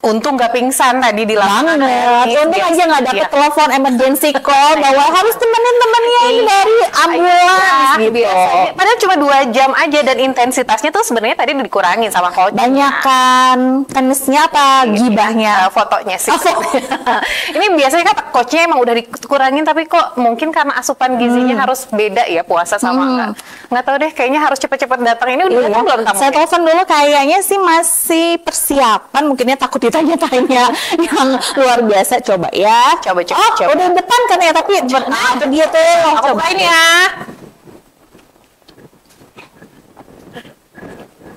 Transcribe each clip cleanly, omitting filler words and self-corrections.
Untung nggak pingsan tadi di lapangan. Untung aja nggak dapet telepon emergency call bahwa harus temenin temennya ini dari ambulans gitu. Biasanya, padahal cuma 2 jam aja dan intensitasnya tuh sebenarnya tadi dikurangin sama coach. Banyak kan tenisnya apa gibahnya? Fotonya sih. Ini biasanya kata coachnya emang udah dikurangin, tapi kok mungkin karena asupan gizinya harus beda ya puasa sama nggak tahu deh. Kayaknya harus cepet-cepet datang. Ini udah datang belum kamu? Saya telepon dulu, kayaknya sih masih persiapan, mungkinnya takut ditanya-tanya yang luar biasa. Coba ya. Coba. Udah depan kan ya, tapi itu dia tuh. Coba ini ya.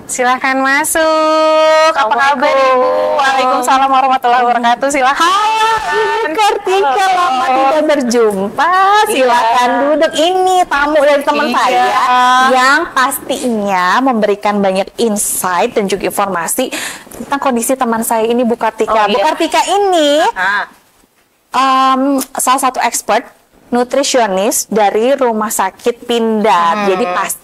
Silahkan masuk. Apa kabar Ibu? Waalaikumsalam warahmatullahi wabarakatuh. Silahkan. Hai Kartika, lama tidak berjumpa. Silahkan duduk. Ini tamu dari teman saya yang pastinya memberikan banyak insight dan juga informasi tentang kondisi teman saya ini, Bu Kartika. Bu Kartika ini salah satu expert nutrisionis dari Rumah Sakit Pindad. Jadi pasti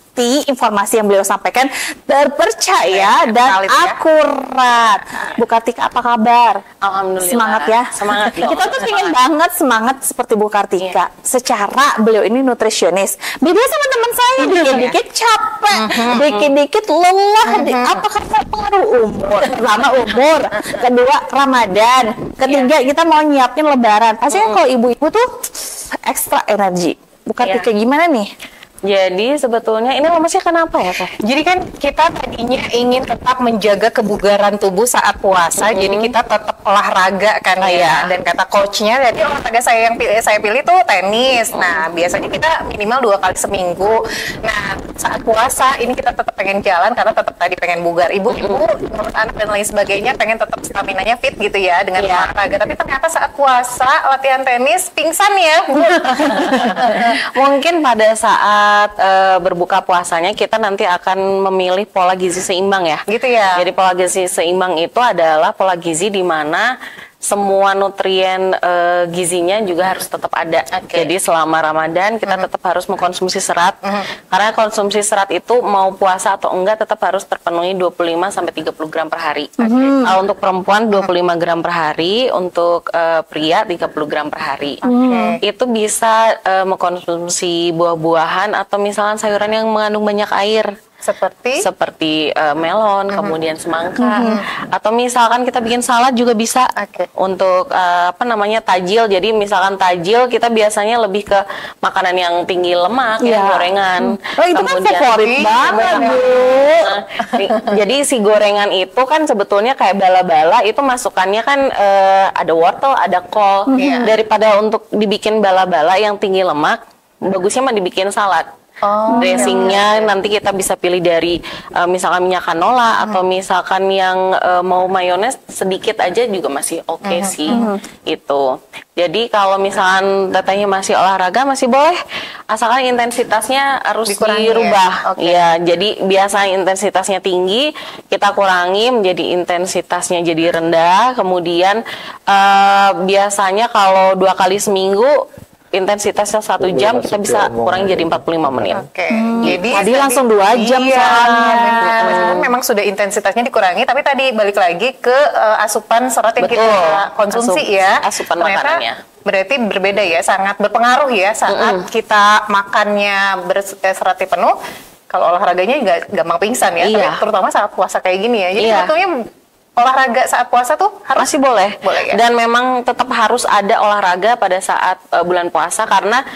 informasi yang beliau sampaikan terpercaya dan akurat. Bu Kartika, apa kabar? Alhamdulillah. Semangat ya. Semangat. Kita tuh pengen banget semangat seperti Bu Kartika. Secara beliau ini nutrisionis. Beda sama teman saya, dikit-dikit capek, dikit-dikit lelah. Apakah pengaruh umur? Pertama umur, kedua Ramadan, ketiga kita mau nyiapin Lebaran. Pastinya kalau ibu-ibu tuh ekstra energi. Bu Kartika gimana nih? Jadi sebetulnya ini lemesnya kenapa ya Kak? Jadi kan kita tadinya ingin tetap menjaga kebugaran tubuh saat puasa, jadi kita tetap olahraga kan ya. Dan kata coachnya, jadi olahraga saya yang saya pilih tuh tenis. Nah biasanya kita minimal 2 kali seminggu. Nah saat puasa ini kita tetap pengen jalan karena tetap tadi pengen bugar. Ibu-ibu menurut anak dan lain sebagainya pengen tetap staminanya fit gitu ya dengan olahraga. Tapi ternyata saat puasa latihan tenis pingsan ya. Mungkin pada saat berbuka puasanya kita nanti akan memilih pola gizi seimbang ya. Gitu ya. Jadi pola gizi seimbang itu adalah pola gizi di mana semua nutrien gizinya juga harus tetap ada. Jadi selama Ramadan kita tetap harus mengkonsumsi serat. Karena konsumsi serat itu mau puasa atau enggak tetap harus terpenuhi 25 sampai 30 gram per hari. Kalau untuk perempuan 25 gram per hari, untuk pria 30 gram per hari. Itu bisa mengkonsumsi buah-buahan atau misalnya sayuran yang mengandung banyak air. Seperti melon, kemudian semangka, atau misalkan kita bikin salad juga bisa. Untuk tajil. Jadi misalkan tajil kita biasanya lebih ke makanan yang tinggi lemak, gorengan. Itu kan favorit banget, Bu. Jadi si gorengan itu kan sebetulnya kayak bala-bala, itu masukannya kan ada wortel, ada kol. Daripada untuk dibikin bala-bala yang tinggi lemak, bagusnya mah dibikin salad. Dressingnya nanti kita bisa pilih dari misalkan minyak canola atau misalkan yang mau mayones sedikit aja juga masih oke sih. Itu. Jadi kalau misalkan tetehnya masih olahraga masih boleh, asalkan intensitasnya harus dirubah. Ya, jadi biasa intensitasnya tinggi kita kurangi menjadi intensitasnya jadi rendah. Kemudian biasanya kalau 2 kali seminggu intensitasnya 1 jam kita bisa kurangi jadi 45 menit. Jadi tadi langsung 2 jam soalnya. Memang sudah intensitasnya dikurangi, tapi tadi balik lagi ke asupan serat yang kita konsumsi asupan makanannya. Berarti berbeda ya, sangat berpengaruh ya saat kita makannya seratnya penuh. Kalau olahraganya nggak gampang pingsan ya, tapi terutama saat puasa kayak gini ya. Jadi sebetulnya olahraga saat puasa tuh masih boleh ya? Dan memang tetap harus ada olahraga pada saat bulan puasa, karena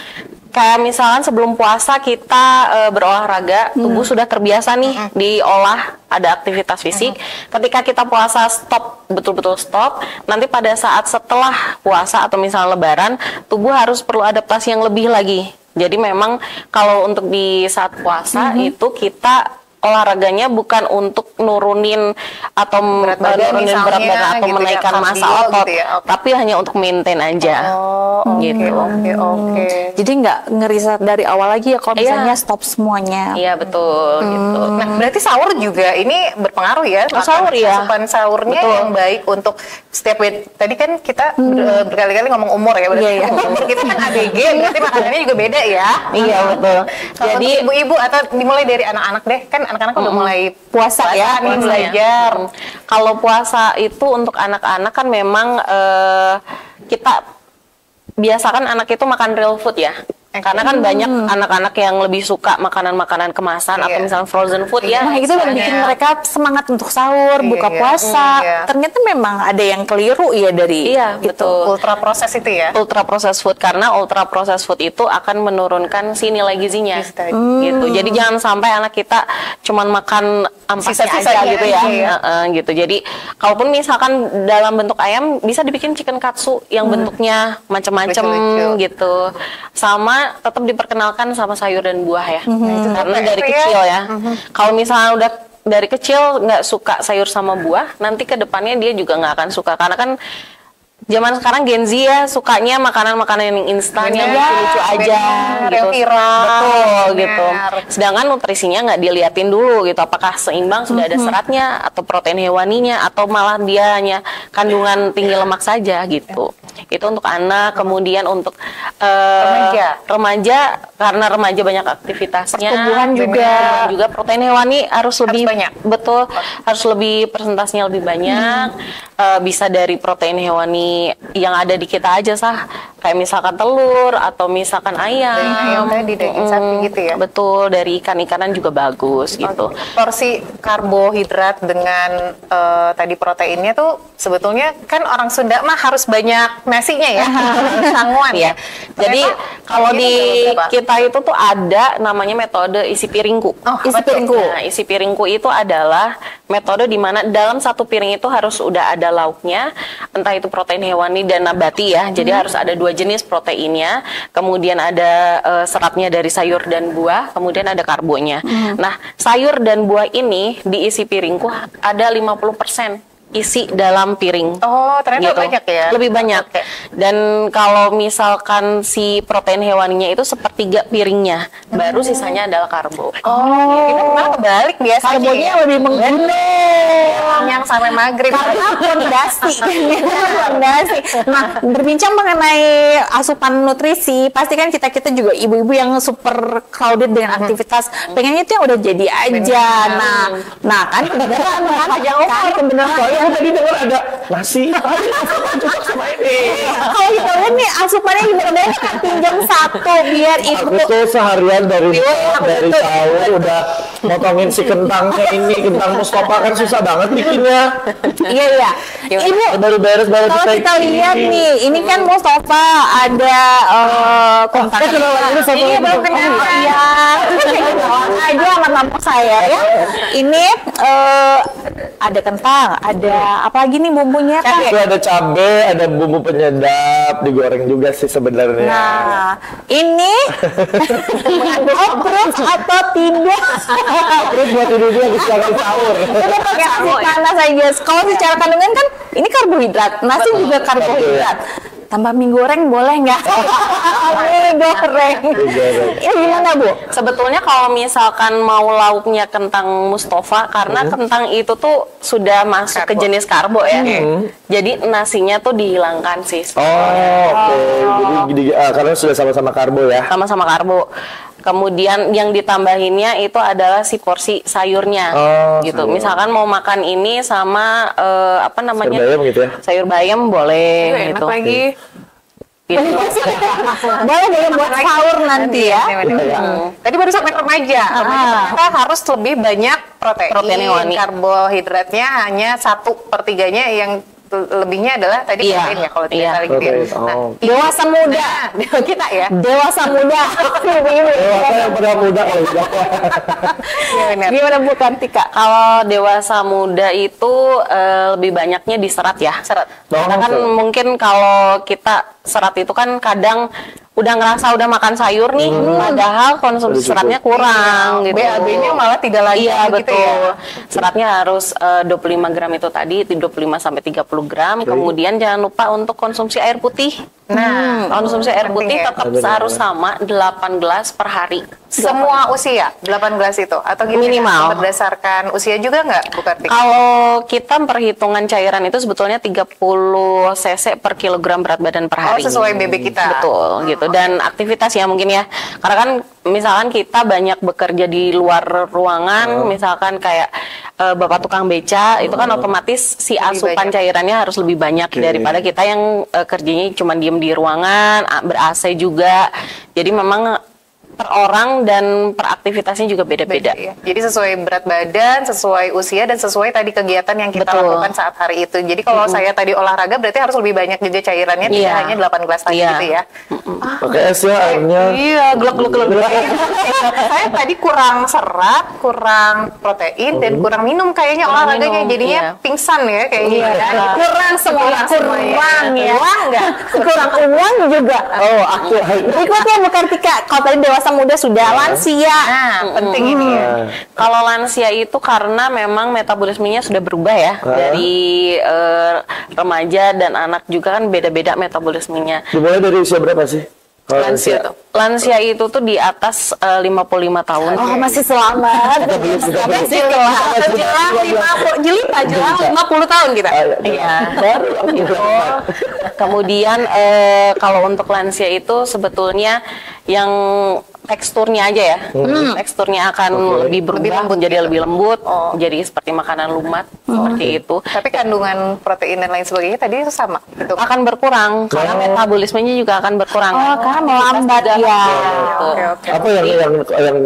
kayak misalkan sebelum puasa kita berolahraga, tubuh sudah terbiasa nih diolah, ada aktivitas fisik. Ketika kita puasa stop, betul-betul stop, nanti pada saat setelah puasa atau misalnya lebaran, tubuh harus perlu adaptasi yang lebih lagi. Jadi memang kalau untuk di saat puasa itu kita olahraganya bukan untuk nurunin atau nurunin berat badan atau menaikkan massa otot, tapi hanya untuk maintain aja. gitu. Oke. Jadi nggak ngeriset dari awal lagi ya kalau Iya. misalnya stop semuanya. Iya betul gitu. Nah, berarti sahur juga ini berpengaruh ya? Oh, sahur ya. Asupan sahurnya Betul. yang baik untuk setiap tadi kan kita berkali-kali ngomong umur ya, berarti Iya, iya. umur kita kan ABG, berarti makanannya juga beda ya. Iya betul. Kalau Jadi untuk ibu-ibu atau dimulai dari anak-anak deh, kan anak-anak udah mulai Puasa ya, nih, puasa belajar. ya. Kalau puasa itu untuk anak-anak kan memang kita biasakan anak itu makan real food ya. Karena kan banyak anak-anak yang lebih suka makanan-makanan kemasan atau Iya. misalnya frozen food ya. Nah itu yang bikin mereka semangat untuk sahur, buka Iya. puasa. Iya. Ternyata memang ada yang keliru ya dari Iya, itu. betul. Ultra proses itu ya. Ultra processed food, karena ultra processed food itu akan menurunkan si nilai gizinya Gizi tadi. gitu. Jadi jangan sampai anak kita cuman makan ampasnya Sisa-sisanya aja gitu ya. aja ya. Gitu. Jadi kalaupun misalkan dalam bentuk ayam bisa dibikin chicken katsu yang bentuknya macam-macam Lucu-lucu. gitu. Sama tetap diperkenalkan sama sayur dan buah ya. Karena dari itu ya. kecil ya. Kalau misalnya udah dari kecil nggak suka sayur sama buah, nanti ke depannya dia juga nggak akan suka, karena kan zaman sekarang Gen Z ya sukanya makanan-makanan yang instan yang Bener, lucu-lucu aja bener, gitu. yang viral. Betul Bener. gitu. Sedangkan nutrisinya nggak diliatin dulu gitu, apakah seimbang, sudah ada seratnya atau protein hewaninya atau malah dia hanya kandungan tinggi lemak saja gitu. Itu untuk anak, kemudian untuk remaja karena remaja banyak aktivitasnya. Pertumbuhan juga. Pertumbuhan juga protein hewani harus lebih banyak. betul, harus lebih persentasenya lebih banyak. Bisa dari protein hewani yang ada di kita aja kayak misalkan telur atau misalkan ayam. Dari ayam tadi, daging sapi gitu ya. Betul, dari ikan-ikanan juga bagus gitu. Porsi karbohidrat dengan tadi proteinnya tuh sebetulnya kan orang Sunda mah harus banyak nasinya ya, sanguan ya. Jadi Ternyata kalau ini di berapa? kita itu tuh ada namanya metode isi piringku. Oh, isi apa tuh? piringku. Nah, isi piringku itu adalah metode di mana dalam satu piring itu harus udah ada lauknya, entah itu protein hewani dan nabati ya. Jadi harus ada 2 jenis proteinnya, kemudian ada seratnya dari sayur dan buah, kemudian ada karbonya. Nah, sayur dan buah ini diisi piringku ada 50% isi dalam piring. Oh, ternyata Gitu. banyak ya. Lebih banyak. Oke. Dan kalau misalkan si protein hewaninya itu sepertiga piringnya, baru sisanya adalah karbo. Oh, kita malah kebalik biasanya. Karbonya ya. lebih menggunung. Yang sampai maghrib. Karena fondasi. Fondasi. Nah, berbincang mengenai asupan nutrisi, pasti kan kita juga ibu-ibu yang super crowded dengan aktivitas, pengennya itu yang udah jadi aja. Nah kan kebenaran kebenaran Tadi dengar ada nasi. Cocok sama ini. kalau kita lihat nih asupannya gimana kan pinjam 1 biar Aku ibu tuh seharian dari sahur udah motongin si kentangnya ini, kentang Mustafa kan susah banget bikinnya. iya ibu Baru beres baru kalau kita lihat nih ini kan Mustafa ada kontak kenalan dulu sama iya belum kenalan ya aja sama tamu saya ya ini ada kentang ada apa lagi nih bumbunya kan Itu ada cabe, ada bumbu penyedap, digoreng juga sih sebenarnya. nah ini approve atau tidak Terus buat ini dia habis makan sahur. kita pakai nasi panas aja kalau secara kandungan kan ini karbohidrat nasi juga karbohidrat tambah mie goreng boleh nggak? Mie goreng. Ini gimana Bu? Sebetulnya kalau misalkan mau lauknya kentang Mustafa, karena kentang itu tuh sudah masuk ke jenis karbo ya. Jadi nasinya tuh dihilangkan sih. Oh, oke. Jadi karena sudah sama-sama karbo ya. Sama-sama karbo. Kemudian yang ditambahinnya itu adalah si porsi sayurnya, Oh, gitu. sayur. Misalkan mau makan ini sama apa namanya? Sayur bayam gitu ya? Sayur bayam boleh, Enak gitu. lagi. Gitu. Boleh buat sahur nanti ya. Tadi baru sampai remaja. Kita harus lebih banyak Protein hewani. Karbohidratnya hanya 1/3-nya, yang lebihnya adalah tadi Iya. protein ya kalau tidak Iya. salah gitu ya. Protein, Nah, oh. Dewasa muda. kita ya. Dewasa muda. Dewasa yang pada muda kalau udah. Iya benar. Gimana Bu Kartika? Kalau dewasa muda itu lebih banyaknya di serat ya. Serat. Karena kan serat. mungkin kalau kita serat itu kan kadang udah ngerasa udah makan sayur nih, padahal konsumsi Udah seratnya cukup. kurang gitu. BAB-nya malah tidak lagi Iya gitu betul. ya. Seratnya harus 25 gram itu tadi, 25 sampai 30 gram. Kemudian jangan lupa untuk konsumsi air putih. Nah, Konsumsi air penting putih ya. tetap Benar. harus sama 8 gelas per hari. Semua usia 18 itu atau gimana? Minimal. Berdasarkan usia juga nggak, Bu Kartika? Kalau kita perhitungan cairan itu sebetulnya 30 cc per kilogram berat badan per hari. sesuai BB kita. Betul gitu. Dan aktivitas ya mungkin ya. Karena kan misalkan kita banyak bekerja di luar ruangan, misalkan kayak bapak tukang beca, itu kan otomatis si asupan cairannya harus lebih banyak daripada kita yang kerjanya cuma diem di ruangan, ber-AC juga. Jadi memang per orang dan per aktivitasnya juga beda-beda. Ya. Jadi sesuai berat badan, sesuai usia, dan sesuai tadi kegiatan yang kita Betul. lakukan saat hari itu. Jadi kalau saya tadi olahraga berarti harus lebih banyak juga cairannya, tidak Iya. hanya 8 gelas tadi Iya. gitu ya. Pakai es ya airnya. Iya, gluk-gluk-gluk. Saya tadi kurang serat, kurang protein, dan kurang minum kayaknya Kurang olahraganya. minum, Jadinya iya. pingsan ya kayaknya. Kurang semua, kurang ya. Uang nggak? Kurang uang juga. Oh, oke. Berikutnya Bu Kartika, kalau tadi dewasa muda sudah, lansia. Nah, penting ini ya. Kalau lansia itu karena memang metabolismenya sudah berubah ya dari remaja dan anak juga kan beda-beda metabolismenya. Dimulai dari usia berapa sih? Kalau Lansia itu tuh di atas 55 tahun. Oh, masih selamat. Masih jelang 50 tahun kita. Iya, gitu. Kemudian kalau untuk lansia itu sebetulnya yang teksturnya aja ya, teksturnya akan lebih berubah menjadi lebih lembut, jadi seperti makanan lumat seperti itu. Tapi kandungan protein dan lain sebagainya tadi itu sama gitu. Akan berkurang karena metabolismenya juga akan berkurang. Oh, karena melambat ya. Oke. apa yang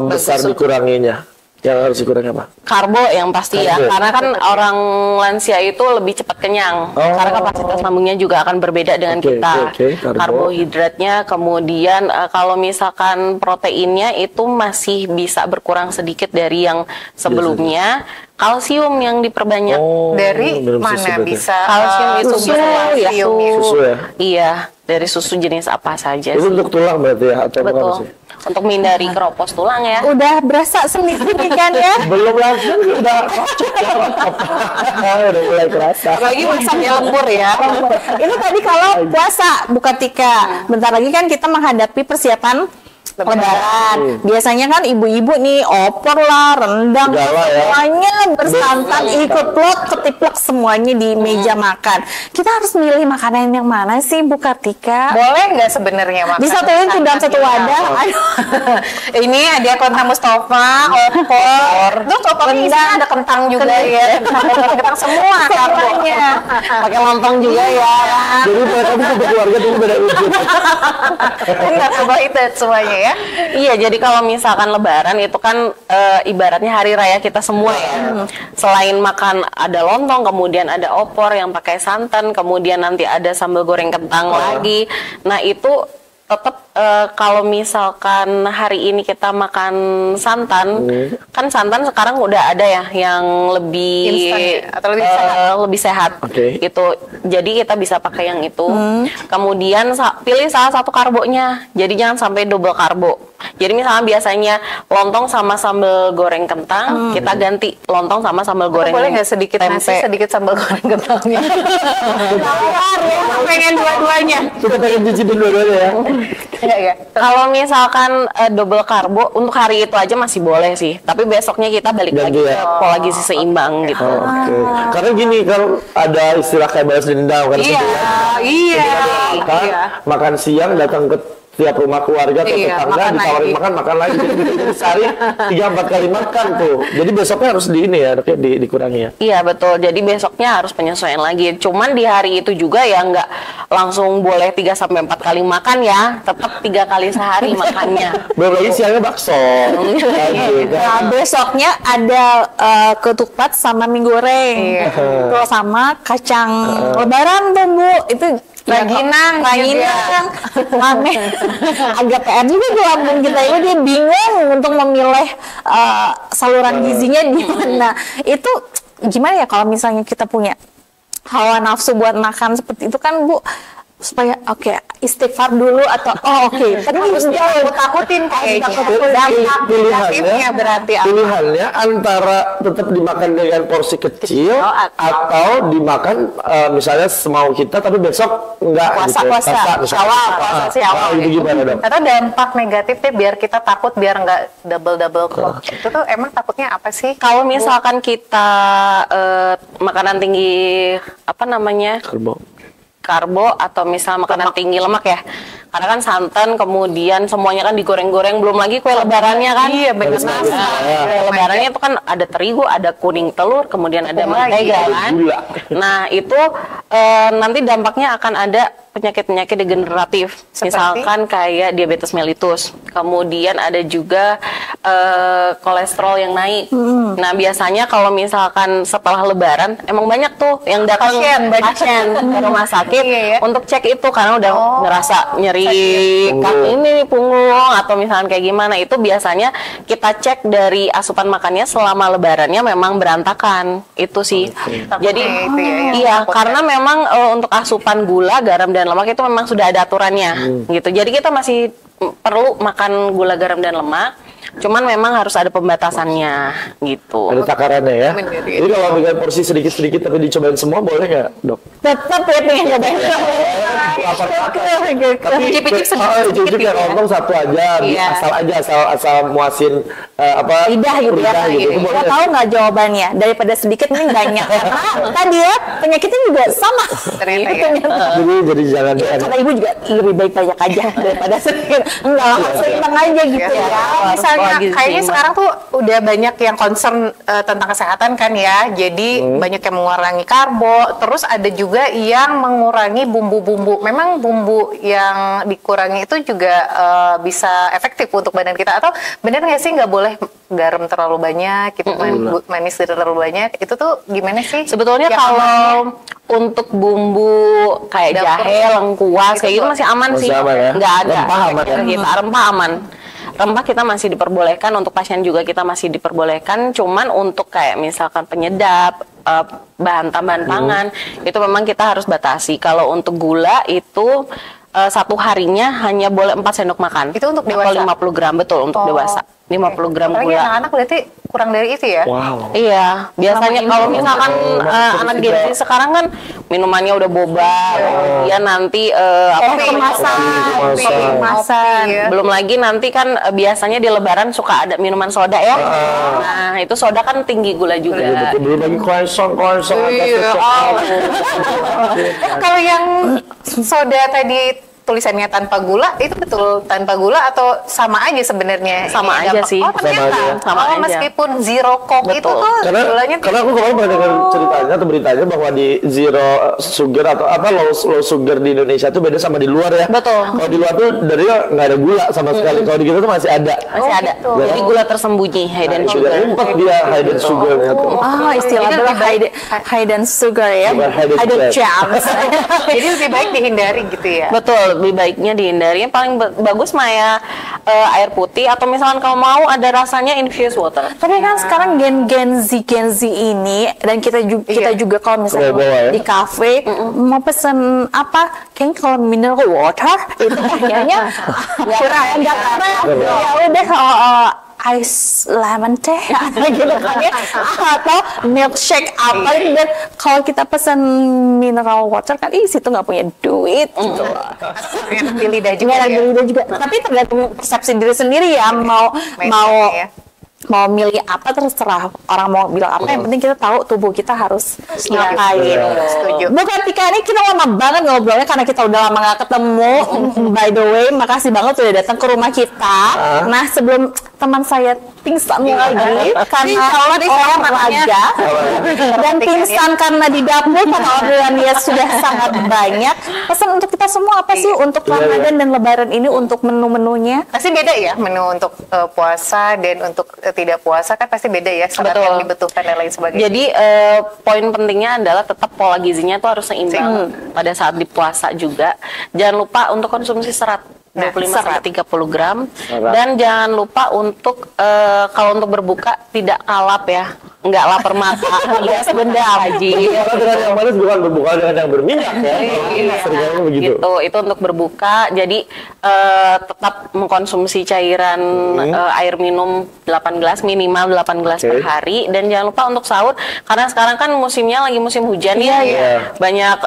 besar dikuranginya? Yang harus dikurangi apa? Karbo yang pasti ya, Karbo. karena kan orang lansia itu lebih cepat kenyang, karena kapasitas lambungnya juga akan berbeda dengan Oke, kita. oke, karbo. Karbohidratnya, kemudian kalau misalkan proteinnya itu masih bisa berkurang sedikit dari yang sebelumnya. Kalsium yang diperbanyak. Dari minum mana susu berarti. bisa Kalsium itu susu bisa kalsium ya? Susu ya? Iya, dari susu jenis apa saja Itu sih. untuk tulang berarti ya? Atau apa Betul. sih? Untuk menghindari keropos tulang ya. Udah berasa sendiri kan ya? Belum langsung udah udah mulai kerasa. Apalagi masaknya lembur ya. Ini tadi kalau puasa, Bu Kartika. Bentar lagi kan kita menghadapi persiapan Lebaran. Biasanya kan ibu-ibu nih opor lah, rendang, Segala ya. semuanya bersantan, ikut plok, ketiplok semuanya di meja makan. Kita harus milih makanan yang mana sih, Bu Kartika? Boleh nggak sebenarnya makan? Disatuin ke dalam satu wadah. Aduh. Ini ada kentang Mustafa, opor. Terus opornya isinya ada kentang juga ya. Kentang semua Semuanya. Pakai lontong juga ya. Jadi mereka bisa berkeluarga tapi beda wujud. Enggak carbohydrate semuanya ya. Iya, jadi kalau misalkan Lebaran itu kan ibaratnya hari raya kita semua ya. Selain makan ada lontong, kemudian ada opor yang pakai santan, kemudian nanti ada sambal goreng kentang lagi. Nah itu tetap kalau misalkan hari ini kita makan santan, kan santan sekarang udah ada ya yang lebih Instan ya? Atau lebih sehat? lebih sehat. Oke. Gitu. Jadi kita bisa pakai yang itu. Kemudian pilih salah satu karbonya. Jadi jangan sampai double karbo. Jadi misalnya biasanya lontong sama sambal goreng kentang, kita ganti lontong sama sambal goreng Boleh nggak sedikit tempe. nasi, sedikit sambal goreng kentangnya? Tawar ya. Pengen dua-duanya. Kita pengen cicipin dua-duanya ya. Iya, iya. Kalau misalkan double karbo untuk hari itu aja masih boleh sih, tapi besoknya kita balik Ganti lagi ya? ke pola gizi seimbang gitu. Oh, oke. Karena gini, kalau ada istilah kayak balas dendam kan Iya, iya. kan makan siang datang ke tiap rumah keluarga atau Iya, tetangga makan ditawarin lagi. makan lagi jadi sehari 3-4 kali makan tuh, jadi besoknya harus di ini ya dikurangi ya. Iya betul, jadi besoknya harus penyesuaian lagi. Cuman di hari itu juga ya nggak langsung boleh 3-4 kali makan ya, tetap 3 kali sehari makannya. Belum lagi siangnya bakso lagi, kan? Nah, besoknya ada ketupat sama mie goreng. Terus sama kacang lebaran tuh, Bu. Itu Rangginang, Rangginang. Rame. Agak PR juga di lambung kita ini, dia bingung untuk memilih saluran gizinya di mana. Itu gimana ya kalau misalnya kita punya hawa nafsu buat makan seperti itu kan, Bu? supaya istighfar dulu atau tapi harus takutin kayaknya. Pilihannya berarti pilihannya antara tetap dimakan dengan porsi kecil atau dimakan misalnya semau kita tapi besok enggak puasa sih awal. Itu gimana dong? Atau dampak negatifnya biar kita takut biar nggak double itu tuh emang takutnya apa sih? Kalau misalkan kita makanan tinggi apa namanya? Karbo atau misal makanan tinggi lemak ya, karena kan santan kemudian semuanya kan digoreng-goreng, belum lagi kue lebarannya kan. Iya benar. Kue lebarannya itu kan ada terigu, ada kuning telur, kemudian ada mentega kan. Nah itu nanti dampaknya akan ada penyakit-penyakit degeneratif, misalkan kayak diabetes mellitus, kemudian ada juga kolesterol yang naik. Nah biasanya kalau misalkan setelah lebaran emang banyak tuh yang datang pasien ke rumah sakit untuk cek itu karena udah ngerasa nyeri kaki ini punggung atau misalkan kayak gimana, itu biasanya kita cek dari asupan makannya selama lebarannya memang berantakan itu sih. Jadi karena memang untuk asupan gula, garam dan lemak itu memang sudah ada aturannya gitu. Jadi kita masih perlu makan gula, garam dan lemak. Cuman memang harus ada pembatasannya gitu. Ada takarannya ya. Jadi kalau dengan porsi sedikit-sedikit tapi dicobain semua boleh nggak, Dok? Tetap ya pengen nyobain. Tapi cicip yang ngomong satu aja, asal muasin lidah gitu ya. Kita tahu nggak jawabannya, daripada sedikit mending banyak. Karena tadi ya penyakitnya juga sama. Jadi jangan. Kata ibu juga lebih baik banyak aja daripada sedikit. Enggak, seimbang aja gitu ya. Misalnya kayaknya sekarang tuh udah banyak yang concern tentang kesehatan kan ya. Jadi banyak yang mengurangi karbo, terus ada juga yang mengurangi bumbu-bumbu. Memang bumbu yang dikurangi itu juga bisa efektif untuk badan kita, atau benar nggak sih nggak boleh garam terlalu banyak gitu, manis terlalu banyak, itu tuh gimana sih? Sebetulnya kalau untuk bumbu kayak jahe, lengkuas kayak gitu masih aman sih, nggak ada. Rempah aman. Rempah kita masih diperbolehkan, untuk pasien juga kita masih diperbolehkan, cuman untuk kayak misalkan penyedap, bahan tambahan pangan, itu memang kita harus batasi. Kalau untuk gula itu satu harinya hanya boleh 4 sendok makan. Itu untuk dewasa? 50 gram, betul, untuk dewasa. 50 gram gula. Anak-anak berarti kurang dari itu ya? Wow. Iya, biasanya kalau misalkan anak Gen Z sekarang kan minumannya udah boba, kemudian nanti kemasan. Belum lagi nanti kan biasanya di lebaran suka ada minuman soda ya. Nah, itu soda kan tinggi gula juga. Belum lagi croissant. Kalau yang soda tadi tulisannya tanpa gula, itu betul tanpa gula atau sama aja sebenarnya? Sama aja sih. Sama aja. Meskipun zero coke itu tuh gulanya karena aku kemarin pernah dengar ceritanya atau beritanya bahwa di zero sugar atau low sugar di Indonesia itu beda sama di luar ya. Betul. Kalau di luar tuh dari nggak ada gula sama sekali. Kalau di kita tuh masih ada. Masih ada. Jadi gula tersembunyi, hidden sugar. Empat dia hidden sugarnya tuh. Istilahnya hidden sugar ya. Hidden jams. Jadi lebih baik dihindari gitu ya. Betul. Lebih baiknya dihindari. Yang paling bagus mah ya air putih, atau misalkan kalau mau ada rasanya infused water. Tapi kan sekarang Gen Z ini, dan kita juga kalau misalnya di kafe mau pesen apa, kayaknya kalau mineral water itu kayaknya kurang agak keren. Ya udah ice lemon teh gitu kan ya, atau milkshake apa gitu. Dan kalau kita pesen mineral water kan situ nggak punya duit gitu. Di lidah juga. Tapi tergantung persepsi diri sendiri ya, mau milih apa terserah orang mau bilang apa, yang penting kita tahu tubuh kita harus ngapain. Bukan Tika, ini kita lama banget ngobrolnya karena kita udah lama gak ketemu. By the way, makasih banget sudah datang ke rumah kita. Nah, sebelum teman saya pingsan lagi karena olahraga dan pingsan karena di dapur karena orderan dia sudah sangat banyak. Pesan untuk kita semua apa sih untuk Ramadan dan Lebaran ini, untuk menu-menunya? Pasti beda ya, menu untuk puasa dan untuk tidak puasa kan pasti beda ya, serat yang dibutuhkan dan lain sebagainya. Jadi poin pentingnya adalah tetap pola gizinya tuh harus seimbang pada saat di puasa juga. Jangan lupa untuk konsumsi serat. 25-30 gram. Dan jangan lupa untuk kalau untuk berbuka tidak kalap ya. nggak lapar mata alias benda Haji. Berbuka dengan yang manis bukan berbuka dengan yang berminyak ya. Seringnya begitu. Gitu, itu untuk berbuka. Jadi tetap mengkonsumsi cairan air minum 8 gelas, minimal 8 gelas per hari. Dan jangan lupa untuk sahur, karena sekarang kan musimnya lagi musim hujan ya. Banyak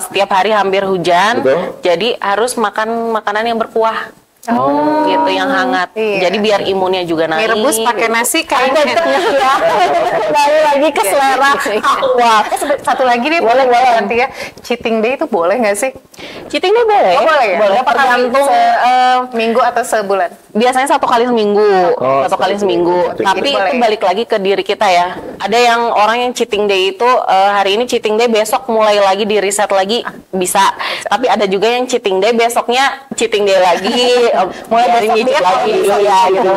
setiap hari hampir hujan. Betul. Jadi harus makan makanan yang berkuah. Gitu yang hangat. Jadi biar imunnya juga naik. Mie rebus pakai nasi kayaknya. Kembali lagi ke selera awal. Satu lagi nih, boleh nanti ya. Cheating day itu boleh nggak sih? Cheating day boleh. Boleh ya? Boleh, tergantung minggu atau sebulan. biasanya 1 kali seminggu, satu kali seminggu. Tapi itu balik lagi ke diri kita ya. Ada yang orang yang cheating day itu hari ini cheating day, besok mulai lagi di reset lagi bisa. Tapi ada juga yang cheating day besoknya cheating day lagi, mulai dari nyicip lagi. Ya, gitu.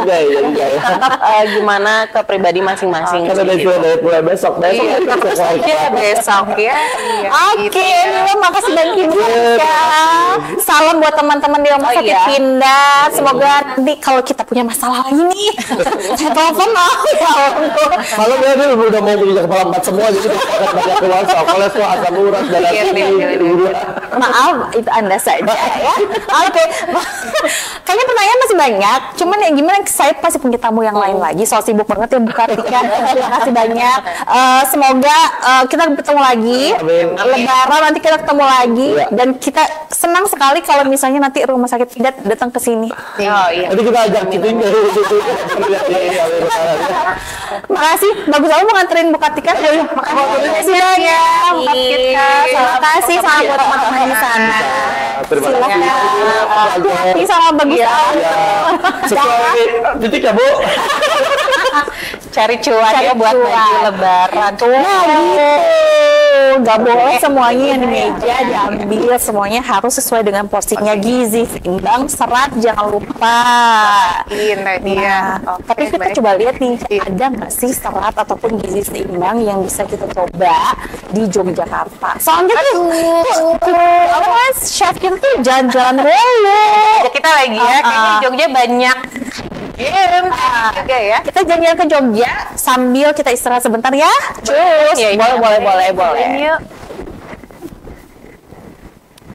Tetap gimana ke pribadi masing-masing. Kan ada istilah dari mulai besok Ya besok ya. Oke, makasih banyak Ibu ya. Salam buat teman-teman di rumah sakit Pindad. Semoga nanti kalau kita punya masalah lagi nih, saya telepon mau ya. Malam ya dia udah mau beli kepala 4 semua, jadi akan banyak keluar soal kolesterol, asam urat, darah tinggi. Maaf, itu Anda saja ya. Oke. Kayaknya pertanyaan masih banyak. Cuman ya gimana, saya pasti punya tamu yang lain lagi. Soal sibuk banget ya Bu Kartika. Terima kasih banyak. Semoga kita ketemu lagi. Lebaran nanti kita ketemu lagi. Dan kita senang sekali kalau misalnya nanti rumah sakit Pindad datang ke sini. Oh iya. Jadi kita ajak cheating dari situ. Makasih, bagus banget mau nganterin Bu Kartika. Makasih banyak Bu Kartika. Terima kasih, salam buat teman-teman di sana. Terima kasih. Hati-hati sama bagus. Sesuai titik ya Bu. Cari cuan ya buat baju lebaran tuh. Nah gitu, nggak boleh semuanya yang di meja diambil, semuanya harus sesuai dengan porsinya, gizi seimbang, serat jangan lupa. Nah, dia. Tapi kita coba lihat nih, ada nggak sih serat ataupun gizi seimbang yang bisa kita coba di Yogyakarta? Soalnya tuh, apa mas, chef kita tuh jalan-jalan dulu. Kita lagi ya, kayaknya di Jogja banyak. Juga ya. Kita jalan-jalan ke Jogja sambil kita istirahat sebentar ya. Cus. Boleh. Yuk.